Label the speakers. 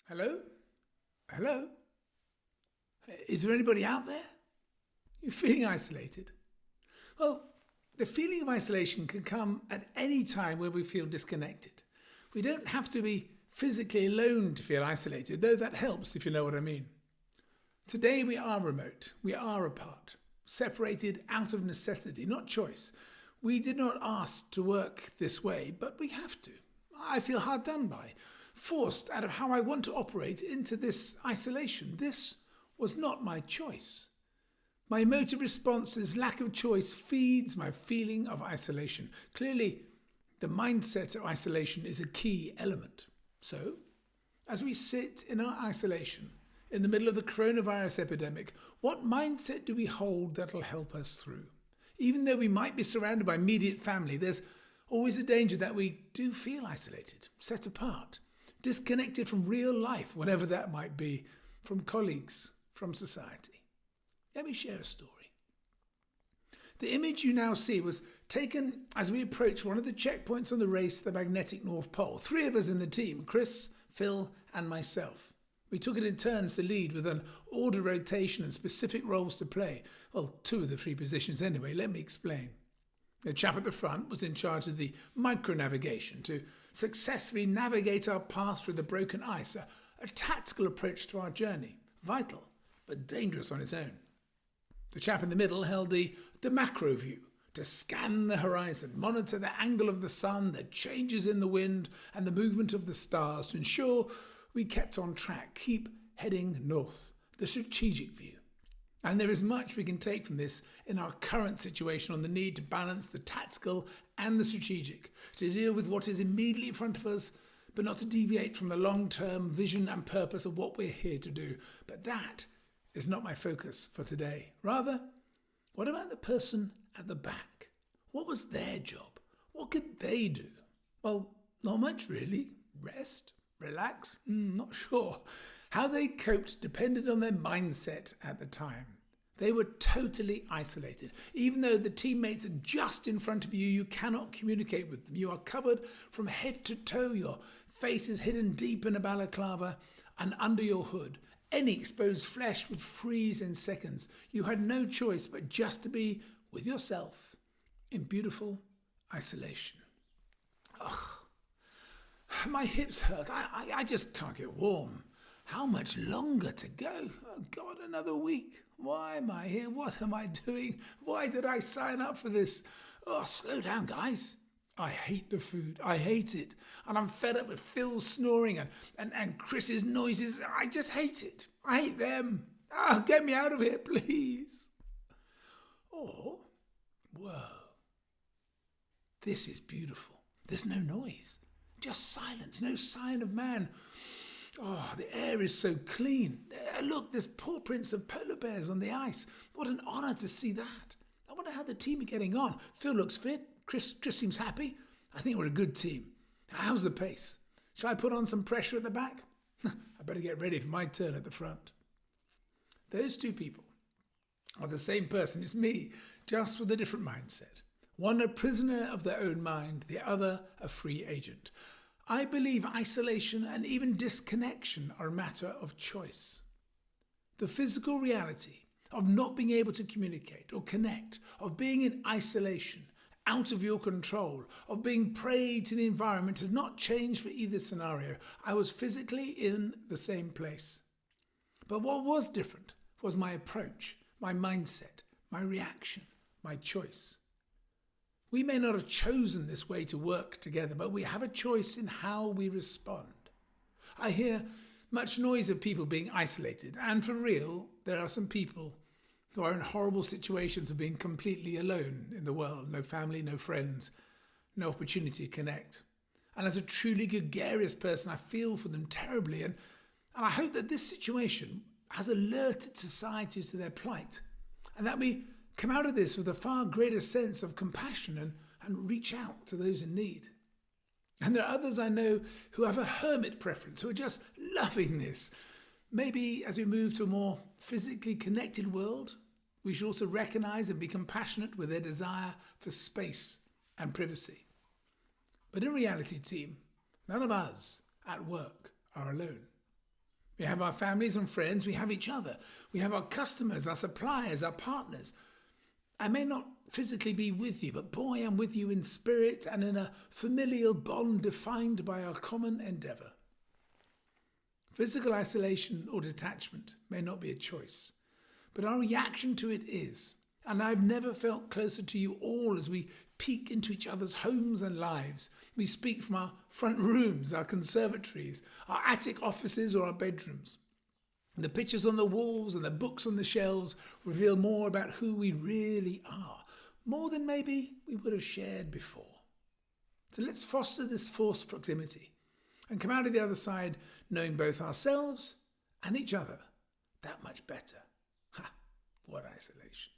Speaker 1: Hello? Hello? Is there anybody out there? You're feeling isolated? Well, the feeling of isolation can come at any time where we feel disconnected. We don't have to be physically alone to feel isolated, though that helps if you know what I mean. Today we are remote, we are apart, separated out of necessity, not choice. We did not ask to work this way, but we have to. I feel hard done by, forced out of how I want to operate into this isolation. This was not my choice. My emotive response to this lack of choice feeds my feeling of isolation. Clearly, the mindset of isolation is a key element. So, as we sit in our isolation, in the middle of the coronavirus epidemic, what mindset do we hold that'll help us through? Even though we might be surrounded by immediate family, there's always a danger that we do feel isolated, set apart, disconnected from real life, whatever that might be, from colleagues, from society. Let me share a story. The image you now see was taken as we approached one of the checkpoints on the race to the magnetic North Pole. Three of us in the team, Chris, Phil and myself. We took it in turns to lead with an order rotation and specific roles to play. Well, two of the three positions anyway, let me explain. The chap at the front was in charge of the micro-navigation to successfully navigate our path through the broken ice, a tactical approach to our journey, vital but dangerous on its own. The chap in the middle held the macro view to scan the horizon, monitor the angle of the sun, the changes in the wind and the movement of the stars to ensure we kept on track, keep heading north, the strategic view. And there is much we can take from this in our current situation on the need to balance the tactical and the strategic, to deal with what is immediately in front of us, but not to deviate from the long-term vision and purpose of what we're here to do. But that is not my focus for today. Rather, what about the person at the back? What was their job? What could they do? Well, not much really. Rest, relax, not sure. How they coped depended on their mindset at the time. They were totally isolated. Even though the teammates are just in front of you, you cannot communicate with them. You are covered from head to toe. Your face is hidden deep in a balaclava and under your hood. Any exposed flesh would freeze in seconds. You had no choice but just to be with yourself in beautiful isolation. Ugh. My hips hurt. I just can't get warm. How much longer to go? Oh God, another week. Why am I here? What am I doing? Why did I sign up for this? Oh, slow down, guys. I hate the food. I hate it. And I'm fed up with Phil's snoring and Chris's noises. I just hate it. I hate them. Get me out of here, please. Or, whoa, this is beautiful. There's no noise, just silence, no sign of man. Oh, the air is so clean. Look, there's paw prints of polar bears on the ice. What an honour to see that. I wonder how the team are getting on. Phil looks fit. Chris seems happy. I think we're a good team. How's the pace? Shall I put on some pressure at the back? I better get ready for my turn at the front. Those two people are the same person as me, just with a different mindset. One a prisoner of their own mind, the other a free agent. I believe isolation and even disconnection are a matter of choice. The physical reality of not being able to communicate or connect, of being in isolation, out of your control, of being prey to the environment has not changed for either scenario. I was physically in the same place. But what was different was my approach, my mindset, my reaction, my choice. We may not have chosen this way to work together, but we have a choice in how we respond. I hear much noise of people being isolated, and for real, there are some people who are in horrible situations of being completely alone in the world. No family, no friends, no opportunity to connect. And as a truly gregarious person, I feel for them terribly, and I hope that this situation has alerted society to their plight, and that we come out of this with a far greater sense of compassion and reach out to those in need. And there are others I know who have a hermit preference, who are just loving this. Maybe as we move to a more physically connected world, we should also recognise and be compassionate with their desire for space and privacy. But in reality, team, none of us at work are alone. We have our families and friends, we have each other, we have our customers, our suppliers, our partners. I may not physically be with you, but boy, I'm with you in spirit and in a familial bond defined by our common endeavour. Physical isolation or detachment may not be a choice, but our reaction to it is. And I've never felt closer to you all as we peek into each other's homes and lives. We speak from our front rooms, our conservatories, our attic offices or our bedrooms. The pictures on the walls and the books on the shelves reveal more about who we really are, more than maybe we would have shared before. So let's foster this forced proximity and come out of the other side knowing both ourselves and each other that much better. Ha! What isolation.